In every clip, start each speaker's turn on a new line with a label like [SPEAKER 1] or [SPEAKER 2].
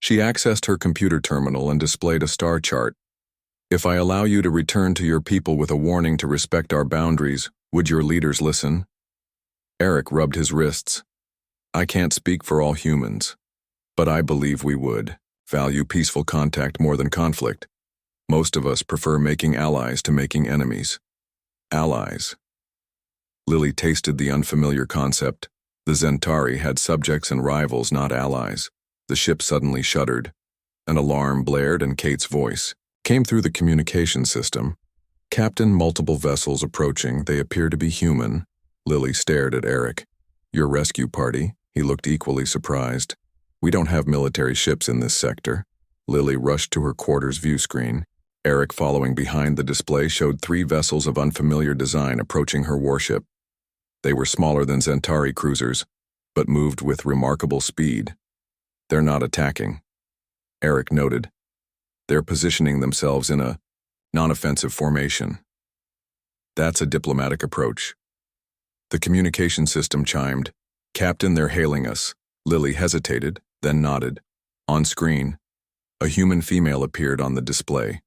[SPEAKER 1] She accessed her computer terminal and displayed a star chart. If I allow you to return to your people with a warning to respect our boundaries, would your leaders listen? Eric rubbed his wrists. I can't speak for all humans, but I believe we would value peaceful contact more than conflict. Most of us prefer making allies to making enemies. Allies. Lily tasted the unfamiliar concept. The Zentari had subjects and rivals, not allies. The ship suddenly shuddered. An alarm blared and Kate's voice came through the communication system. Captain, multiple vessels approaching. They appear to be human. Lily stared at Eric. Your rescue party? He looked equally surprised. We don't have military ships in this sector. Lily rushed to her quarters view screen. Eric, following behind the display, showed 3 vessels of unfamiliar design approaching her warship. They were smaller than Zentari cruisers, but moved with remarkable speed. They're not attacking, Eric noted. They're positioning themselves in a non-offensive formation. That's a diplomatic approach. The communication system chimed. Captain, they're hailing us. Lily hesitated, then nodded. On screen, a human female appeared on the display.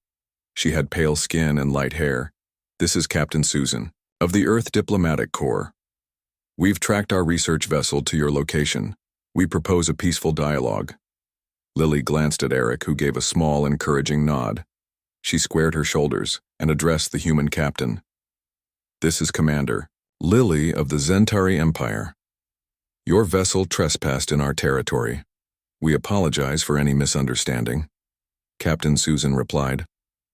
[SPEAKER 1] She had pale skin and light hair. This is Captain Susan, of the Earth Diplomatic Corps. We've tracked our research vessel to your location. We propose a peaceful dialogue. Lily glanced at Eric, who gave a small, encouraging nod. She squared her shoulders and addressed the human captain. This is Commander Lily of the Zentari Empire. Your vessel trespassed in our territory. We apologize for any misunderstanding. Captain Susan replied.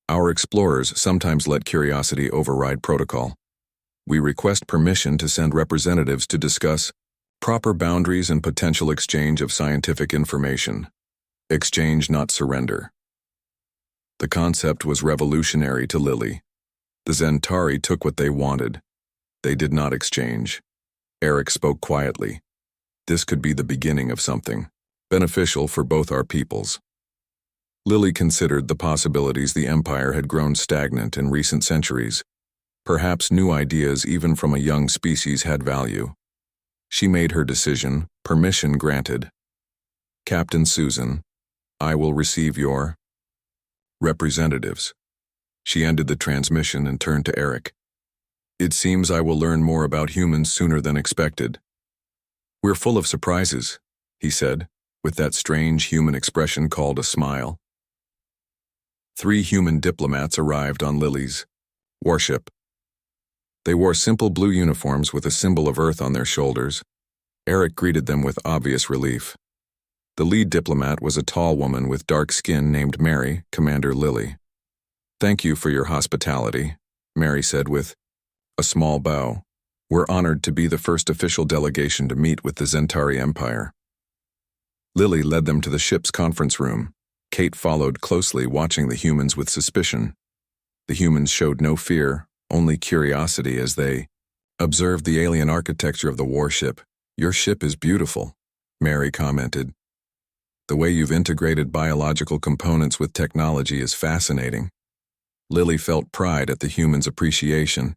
[SPEAKER 1] Our explorers sometimes let curiosity override protocol. We request permission to send representatives to discuss proper boundaries and potential exchange of scientific information. Exchange, not surrender. The concept was revolutionary to Lily. The Zentari took what they wanted. They did not exchange. Eric spoke quietly. This could be the beginning of something beneficial for both our peoples. Lily considered the possibilities. The Empire had grown stagnant in recent centuries. Perhaps new ideas, even from a young species, had value. She made her decision, permission granted. Captain Susan, I will receive your representatives. She ended the transmission and turned to Eric. It seems I will learn more about humans sooner than expected. We're full of surprises, he said, with that strange human expression called a smile. 3 human diplomats arrived on Lily's warship. They wore simple blue uniforms with a symbol of Earth on their shoulders. Eric greeted them with obvious relief. The lead diplomat was a tall woman with dark skin named Mary, Commander Lily. Thank you for your hospitality, Mary said with a small bow. We're honored to be the first official delegation to meet with the Zentari Empire. Lily led them to the ship's conference room. Kate followed closely, watching the humans with suspicion. The humans showed no fear, only curiosity as they observed the alien architecture of the warship. Your ship is beautiful, Mary commented. The way you've integrated biological components with technology is fascinating. Lily felt pride at the humans' appreciation.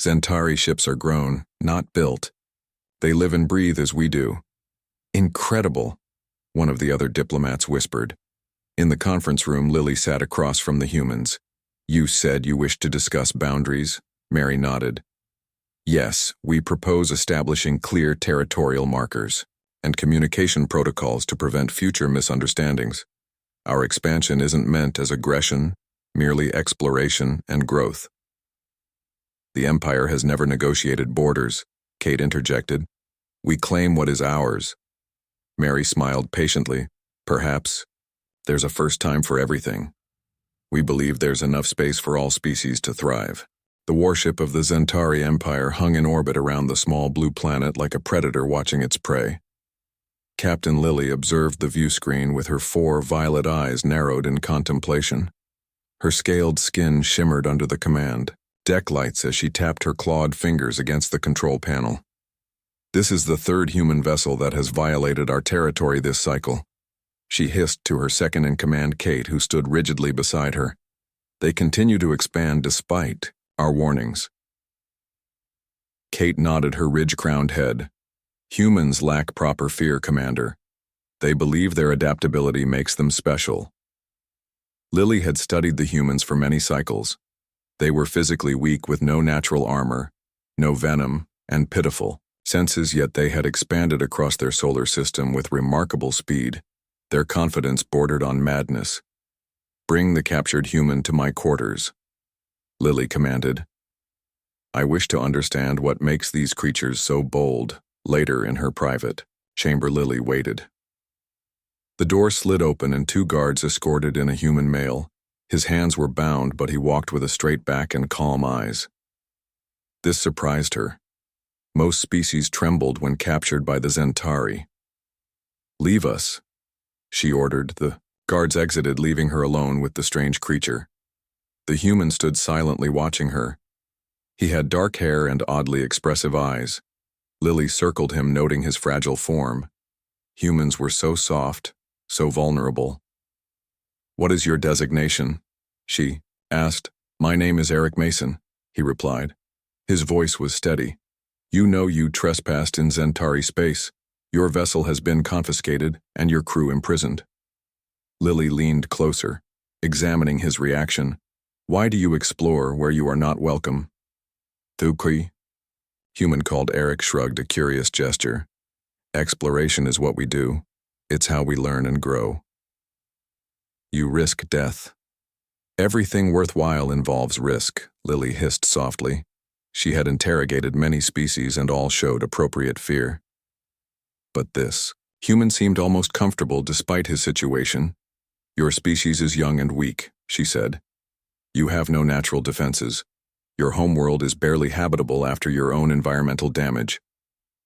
[SPEAKER 1] Zentari ships are grown, not built. They live and breathe as we do. Incredible, one of the other diplomats whispered. In the conference room, Lily sat across from the humans. You said you wished to discuss boundaries? Mary nodded. Yes, we propose establishing clear territorial markers and communication protocols to prevent future misunderstandings. Our expansion isn't meant as aggression, merely exploration and growth. The Empire has never negotiated borders, Kate interjected. We claim what is ours. Mary smiled patiently. Perhaps there's a first time for everything. We believe there's enough space for all species to thrive. The warship of the Zentari Empire hung in orbit around the small blue planet like a predator watching its prey. Captain Lily observed the view screen with her 4 violet eyes narrowed in contemplation. Her scaled skin shimmered under the command deck lights as she tapped her clawed fingers against the control panel. This is the 3rd human vessel that has violated our territory this cycle. She hissed to her second-in-command Kate, who stood rigidly beside her. They continue to expand despite our warnings. Kate nodded her ridge-crowned head. Humans lack proper fear, Commander. They believe their adaptability makes them special. Lily had studied the humans for many cycles. They were physically weak with no natural armor, no venom, and pitiful senses, yet they had expanded across their solar system with remarkable speed. Their confidence bordered on madness. "Bring the captured human to my quarters," Lily commanded. "I wish to understand what makes these creatures so bold." Later in her private chamber, Lily waited. The door slid open and 2 guards escorted in a human male. His hands were bound, but he walked with a straight back and calm eyes. This surprised her. Most species trembled when captured by the Zentari. "Leave us," she ordered. The guards exited, leaving her alone with the strange creature. The human stood silently watching her. He had dark hair and oddly expressive eyes. Lily circled him, noting his fragile form. Humans were so soft, so vulnerable. "What is your designation?" she asked. "My name is Eric Mason," he replied. His voice was steady. "You know you trespassed in Zentari space. Your vessel has been confiscated and your crew imprisoned." Lily leaned closer, examining his reaction. "Why do you explore where you are not welcome?" "Thukri," human called Eric shrugged a curious gesture. "Exploration is what we do. It's how we learn and grow." "You risk death." "Everything worthwhile involves risk," Lily hissed softly. She had interrogated many species and all showed appropriate fear. But this human seemed almost comfortable despite his situation. "Your species is young and weak," she said. "You have no natural defenses. Your homeworld is barely habitable after your own environmental damage.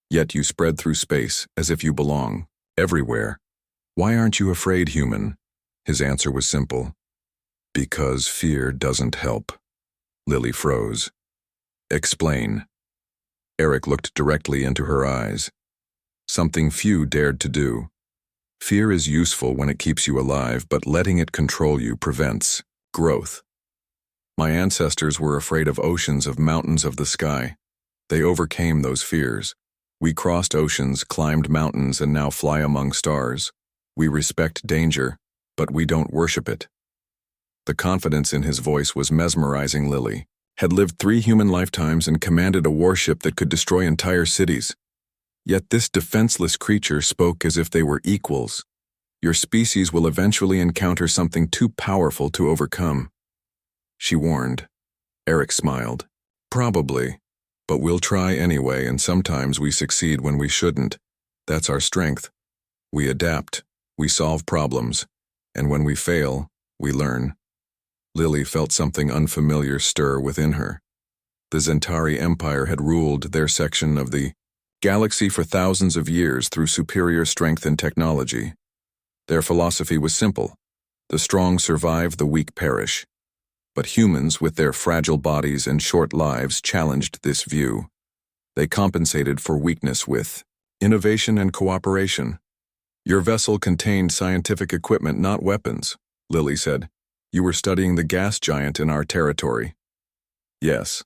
[SPEAKER 1] Yet you spread through space as if you belong everywhere. Why aren't you afraid, human?" His answer was simple. "Because fear doesn't help." Lily froze. "Explain." Eric looked directly into her eyes. "Something few dared to do. Fear is useful when it keeps you alive, but letting it control you prevents growth. My ancestors were afraid of oceans, of mountains, of the sky. They overcame those fears. We crossed oceans, climbed mountains, and now fly among stars. We respect danger, but we don't worship it." The confidence in his voice was mesmerizing. Lily had lived 3 human lifetimes and commanded a warship that could destroy entire cities. Yet this defenseless creature spoke as if they were equals. "Your species will eventually encounter something too powerful to overcome," she warned. Eric smiled. "Probably, but we'll try anyway, and sometimes we succeed when we shouldn't. That's our strength. We adapt, we solve problems, and when we fail, we learn." Lily felt something unfamiliar stir within her. The Zentari Empire had ruled their section of the galaxy for thousands of years through superior strength and technology. Their philosophy was simple: the strong survive, the weak perish. But humans, with their fragile bodies and short lives, challenged this view. They compensated for weakness with innovation and cooperation. "Your vessel contained scientific equipment, not weapons," Lily said. "You were studying the gas giant in our territory." "Yes.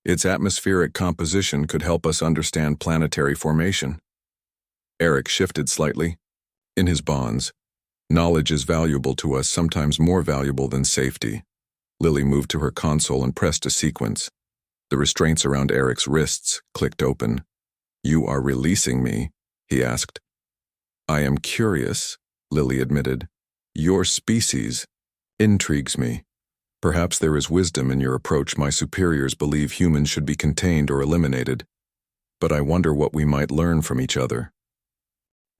[SPEAKER 1] Its atmospheric composition could help us understand planetary formation." Eric shifted slightly. "In his bonds, knowledge is valuable to us, sometimes more valuable than safety." Lily moved to her console and pressed a sequence. The restraints around Eric's wrists clicked open. "You are releasing me?" he asked. "I am curious," Lily admitted. "Your species intrigues me. Perhaps there is wisdom in your approach. My superiors believe humans should be contained or eliminated. But I wonder what we might learn from each other."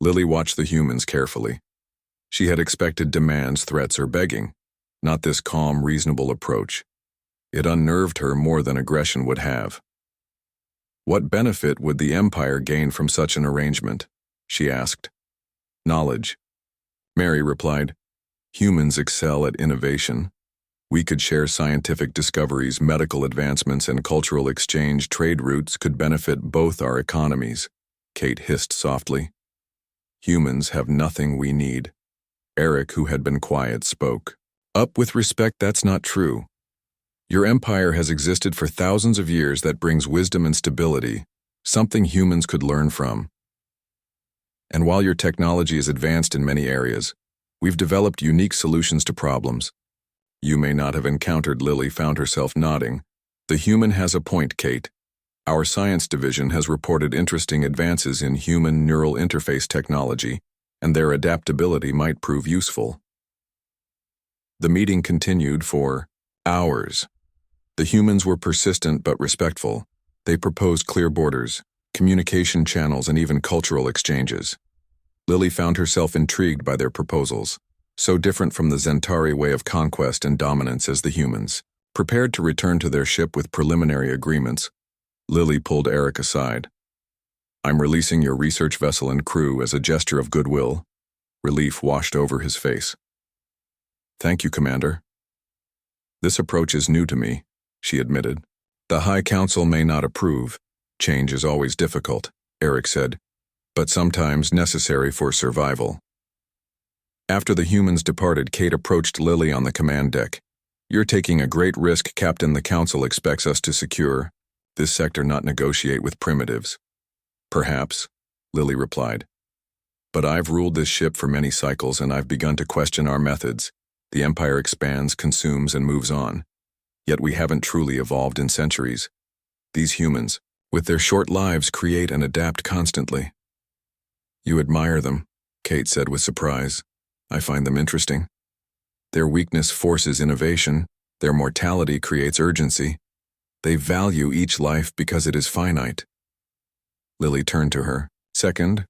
[SPEAKER 1] Lily watched the humans carefully. She had expected demands, threats, or begging, not this calm, reasonable approach. It unnerved her more than aggression would have. "What benefit would the Empire gain from such an arrangement?" she asked. "Knowledge," Mary replied. "Humans excel at innovation. We could share scientific discoveries, medical advancements, and cultural exchange. Trade routes could benefit both our economies," Kate hissed softly. "Humans have nothing we need." Eric, who had been quiet, spoke. "Up with respect, that's not true. Your empire has existed for thousands of years. That brings wisdom and stability, something humans could learn from." And while your technology is advanced in many areas, we've developed unique solutions to problems. You may not have encountered. Lily found herself nodding. The human has a point, Kate. Our science division has reported interesting advances in human neural interface technology, and their adaptability might prove useful. The meeting continued for hours. The humans were persistent but respectful. They proposed clear borders, communication channels, and even cultural exchanges. Lily found herself intrigued by their proposals, so different from the Zentari way of conquest and dominance as the humans. Prepared to return to their ship with preliminary agreements, Lily pulled Eric aside. "I'm releasing your research vessel and crew as a gesture of goodwill." Relief washed over his face. "Thank you, Commander." "This approach is new to me," she admitted. "The High Council may not approve. Change is always difficult," Eric said, "but sometimes necessary for survival." After the humans departed, Kate approached Lily on the command deck. "You're taking a great risk, Captain. The Council expects us to secure this sector, not negotiate with primitives." "Perhaps," Lily replied. "But I've ruled this ship for many cycles, and I've begun to question our methods. The Empire expands, consumes, and moves on. Yet we haven't truly evolved in centuries. These humans, with their short lives, create and adapt constantly." "You admire them," Kate said with surprise. "I find them interesting. Their weakness forces innovation. Their mortality creates urgency. They value each life because it is finite." Lily turned to her. "Second,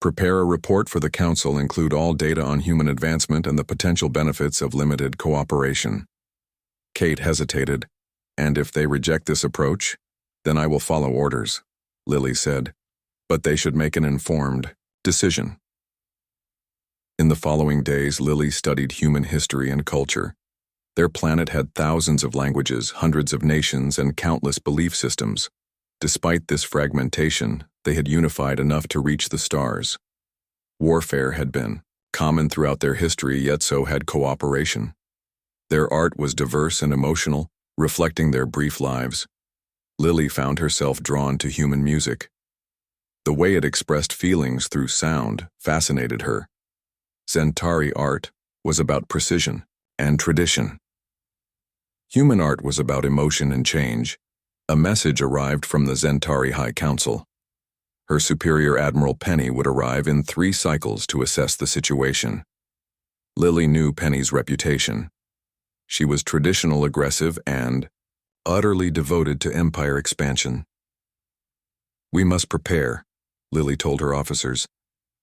[SPEAKER 1] prepare a report for the Council. Include all data on human advancement and the potential benefits of limited cooperation." Kate hesitated. "And if they reject this approach, then I will follow orders," Lily said. "But they should make an informed decision." In the following days, Lily studied human history and culture. Their planet had thousands of languages, hundreds of nations, and countless belief systems. Despite this fragmentation, they had unified enough to reach the stars. Warfare had been common throughout their history, yet so had cooperation. Their art was diverse and emotional, reflecting their brief lives. Lily found herself drawn to human music. The way it expressed feelings through sound fascinated her. Zentari art was about precision and tradition. Human art was about emotion and change. A message arrived from the Zentari High Council. Her superior, Admiral Penny, would arrive in 3 cycles to assess the situation. Lily knew Penny's reputation. She was traditional, aggressive, and utterly devoted to Empire expansion. "We must prepare," Lily told her officers.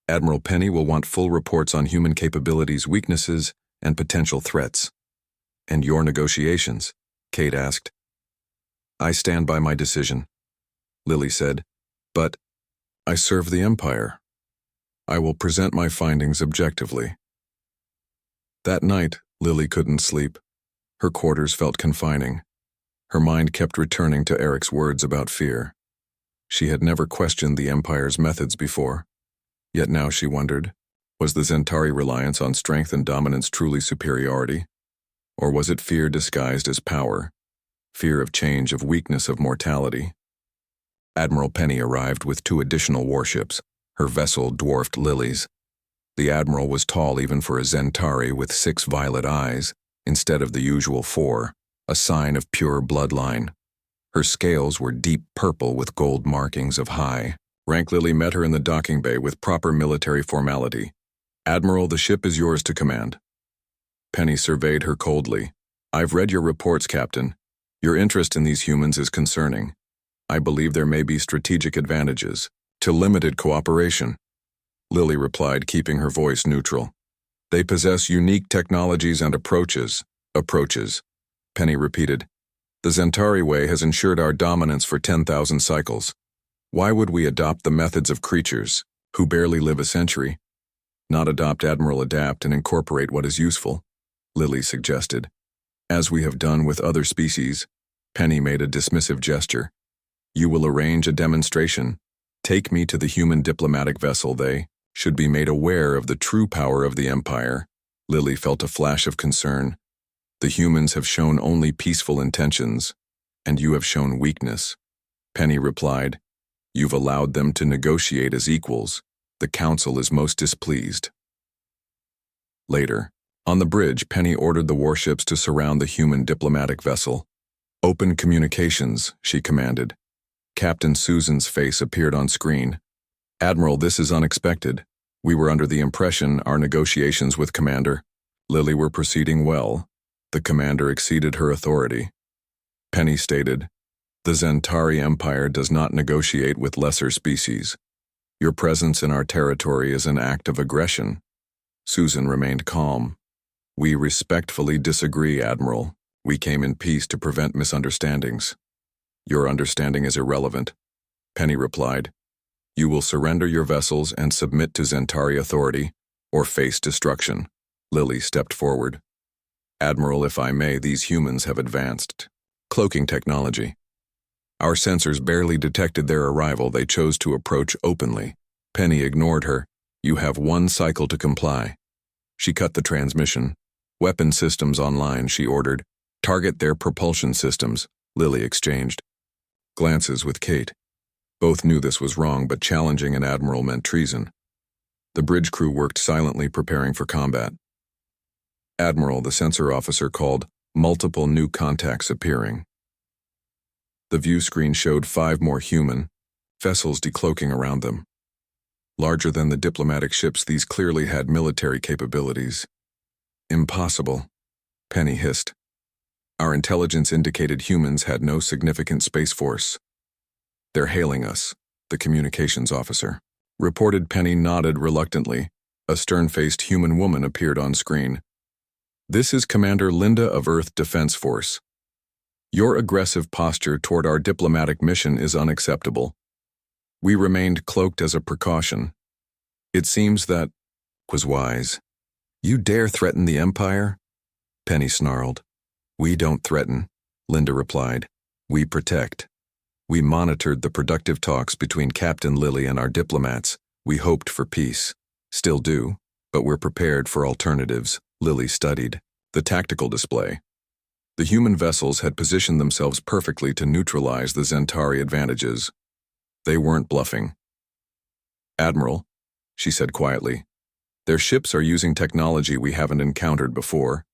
[SPEAKER 1] "Admiral Penny will want full reports on human capabilities, weaknesses, and potential threats." "And your negotiations?" Kate asked. "I stand by my decision," Lily said. "But I serve the Empire. I will present my findings objectively." That night, Lily couldn't sleep. Her quarters felt confining. Her mind kept returning to Eric's words about fear. She had never questioned the Empire's methods before. Yet now she wondered, was the Zentari reliance on strength and dominance truly superiority? Or was it fear disguised as power? Fear of change, of weakness, of mortality? Admiral Penny arrived with 2 additional warships. Her vessel dwarfed Lily's. The Admiral was tall even for a Zentari, with 6 violet eyes, instead of the usual 4, a sign of pure bloodline. Her scales were deep purple with gold markings of high rank. Lily met her in the docking bay with proper military formality. "Admiral, the ship is yours to command." Penny surveyed her coldly. "I've read your reports, Captain. Your interest in these humans is concerning. I believe there may be strategic advantages to limited cooperation," Lily replied, keeping her voice neutral. "They possess unique technologies and approaches." "Approaches," Penny repeated. "The Zentari way has ensured our dominance for 10,000 cycles. Why would we adopt the methods of creatures who barely live a century? Not adopt, Admiral, adapt and incorporate what is useful," Lily suggested. "As we have done with other species." Penny made a dismissive gesture. "You will arrange a demonstration. Take me to the human diplomatic vessel. They should be made aware of the true power of the Empire." Lily felt a flash of concern. "The humans have shown only peaceful intentions, and you have shown weakness." Penny replied, "You've allowed them to negotiate as equals. The Council is most displeased. Later, on the bridge, Penny ordered the warships to surround the human diplomatic vessel. "Open communications," she commanded. Captain Susan's face appeared on screen. "Admiral, this is unexpected. We were under the impression our negotiations with Commander Lily were proceeding well. The Commander exceeded her authority." Penny stated, "The Zentari Empire does not negotiate with lesser species. Your presence in our territory is an act of aggression." Susan remained calm. "We respectfully disagree, Admiral. We came in peace to prevent misunderstandings." "Your understanding is irrelevant," Penny replied. "You will surrender your vessels and submit to Zentari authority, or face destruction." Lily stepped forward. "Admiral, if I may, these humans have advanced cloaking technology. Our sensors barely detected their arrival. They chose to approach openly." Penny ignored her. "You have 1 cycle to comply." She cut the transmission. "Weapon systems online," she ordered. "Target their propulsion systems." Lily exchanged glances with Kate. Both knew this was wrong, but challenging an admiral meant treason. The bridge crew worked silently, preparing for combat. "Admiral," the sensor officer called, multiple new contacts appearing. The view screen showed 5 more human vessels decloaking around them. Larger than the diplomatic ships, these clearly had military capabilities. "Impossible," Penny hissed. "Our intelligence indicated humans had no significant space force." "They're hailing us," the communications officer reported. Penny nodded reluctantly. A stern-faced human woman appeared on screen. "This is Commander Linda of Earth Defense Force. Your aggressive posture toward our diplomatic mission is unacceptable. We remained cloaked as a precaution. It seems that was wise." "You dare threaten the Empire?" Penny snarled. "We don't threaten," Linda replied. "We protect. We monitored the productive talks between Captain Lily and our diplomats. We hoped for peace. Still do, but we're prepared for alternatives." Lily studied the tactical display. The human vessels had positioned themselves perfectly to neutralize the Zentari advantages. They weren't bluffing. "Admiral," she said quietly, "their ships are using technology we haven't encountered before.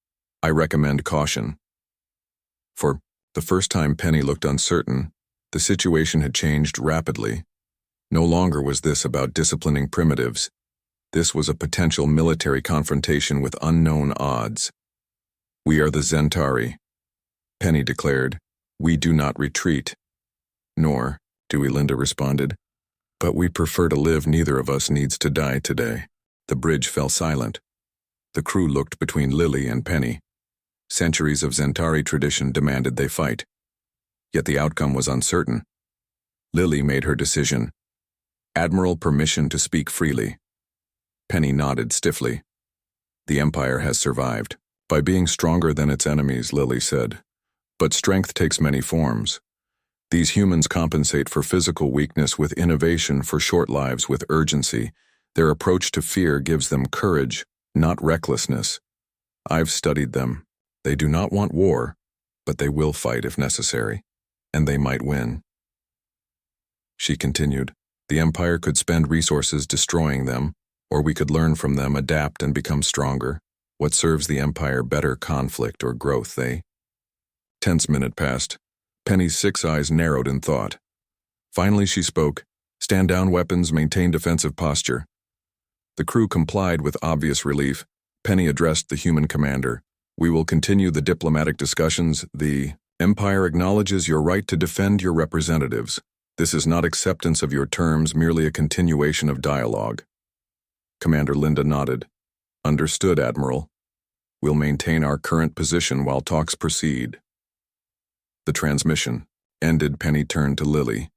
[SPEAKER 1] I recommend caution." For the first time, Penny looked uncertain. The situation had changed rapidly. No longer was this about disciplining primitives. This was a potential military confrontation with unknown odds. "We are the Zentari," Penny declared. "We do not retreat." "Nor do we," Linda responded. "But we prefer to live. Neither of us needs to die today." The bridge fell silent. The crew looked between Lily and Penny. Centuries of Zentari tradition demanded they fight. Yet the outcome was uncertain. Lily made her decision. "Admiral, permission to speak freely." Penny nodded stiffly. "The Empire has survived by being stronger than its enemies," Lily said. "But strength takes many forms. These humans compensate for physical weakness with innovation, for short lives with urgency. Their approach to fear gives them courage, not recklessness. I've studied them. They do not want war, but they will fight if necessary, and they might win." She continued, "The Empire could spend resources destroying them, or we could learn from them, adapt, and become stronger. What serves the Empire better, conflict or growth, eh?" Tense minute passed. Penny's 6 eyes narrowed in thought. Finally she spoke. "Stand down, weapons, maintain defensive posture." The crew complied with obvious relief. Penny addressed the human commander. "We will continue the diplomatic discussions. The Empire acknowledges your right to defend your representatives. This is not acceptance of your terms, merely a continuation of dialogue." Commander Linda nodded. "Understood, Admiral. We'll maintain our current position while talks proceed." The transmission ended. Penny turned to Lily.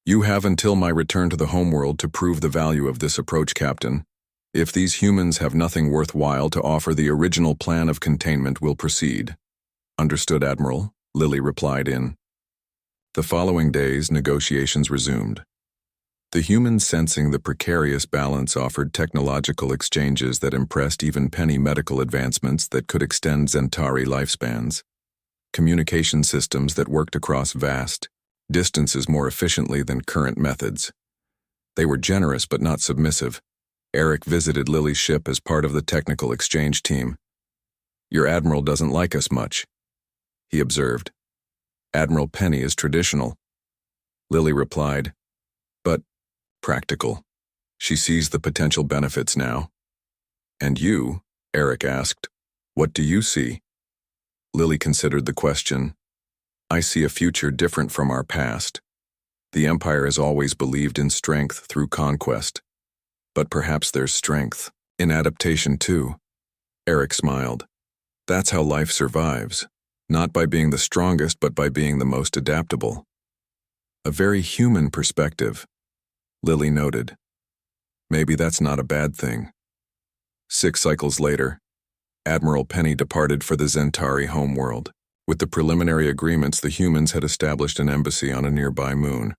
[SPEAKER 1] "You have until my return to the homeworld to prove the value of this approach, Captain. If these humans have nothing worthwhile to offer, the original plan of containment will proceed." "Understood, Admiral," Lily replied in. The following days, negotiations resumed. The humans, sensing the precarious balance, offered technological exchanges that impressed even Penny. Medical advancements that could extend Zentari lifespans. Communication systems that worked across vast distances more efficiently than current methods. They were generous but not submissive. Eric visited Lily's ship as part of the technical exchange team. "Your admiral doesn't like us much," he observed. "Admiral Penny is traditional." Lily replied, "But practical. She sees the potential benefits now." "And you?" Eric asked. "What do you see?" Lily considered the question. "I see a future different from our past. The Empire has always believed in strength through conquest. But perhaps there's strength in adaptation too." Eric smiled. "That's how life survives, not by being the strongest but by being the most adaptable." "A very human perspective," Lily noted. "Maybe that's not a bad thing." 6 cycles later, Admiral Penny departed for the Zentari homeworld. With the preliminary agreements, the humans had established an embassy on a nearby moon.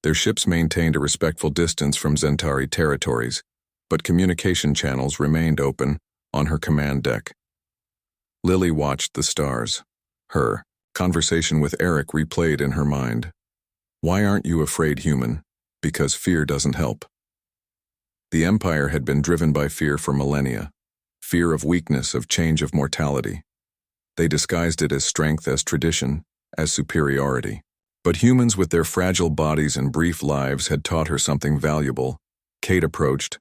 [SPEAKER 1] Their ships maintained a respectful distance from Zentari territories, but communication channels remained open on her command deck. Lily watched the stars. Her conversation with Eric replayed in her mind. "Why aren't you afraid, human? Because fear doesn't help." The Empire had been driven by fear for millennia. Fear of weakness, of change, of mortality. They disguised it as strength, as tradition, as superiority. But humans with their fragile bodies and brief lives had taught her something valuable. Kate approached.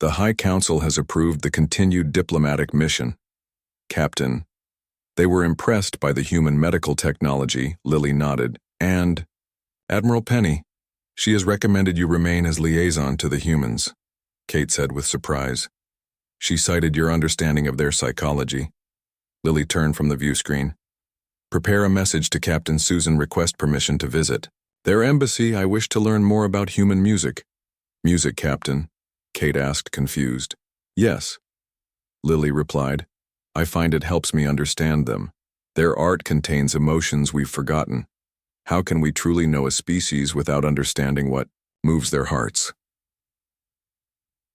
[SPEAKER 1] "The High Council has approved the continued diplomatic mission." "Captain." They were impressed by the human medical technology, Lily nodded, "and Admiral Penny. She has recommended you remain as liaison to the humans," Kate said with surprise. "She cited your understanding of their psychology." Lily turned from the view screen. "Prepare a message to Captain Susan, request permission to visit their embassy. I wish to learn more about human music." "Music, Captain?" Kate asked, confused. "Yes," Lily replied. "I find it helps me understand them. Their art contains emotions we've forgotten. How can we truly know a species without understanding what moves their hearts?"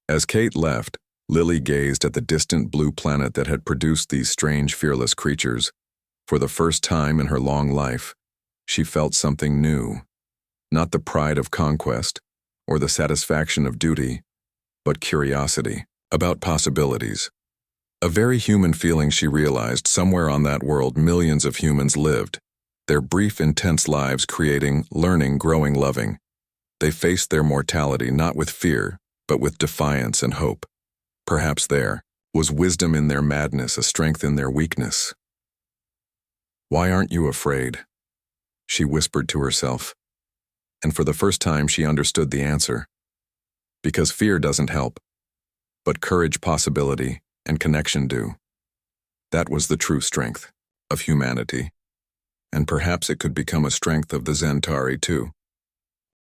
[SPEAKER 1] As Kate left, Lily gazed at the distant blue planet that had produced these strange, fearless creatures. For the first time in her long life, she felt something new. Not the pride of conquest or the satisfaction of duty, but curiosity about possibilities. A very human feeling, she realized. Somewhere on that world, millions of humans lived, their brief, intense lives creating, learning, growing, loving. They faced their mortality not with fear, but with defiance and hope. Perhaps there was wisdom in their madness, a strength in their weakness. "Why aren't you afraid?" she whispered to herself. And for the first time she understood the answer. Because fear doesn't help, but courage, possibility, and connection do. That was the true strength of humanity. And perhaps it could become a strength of the Zentari too.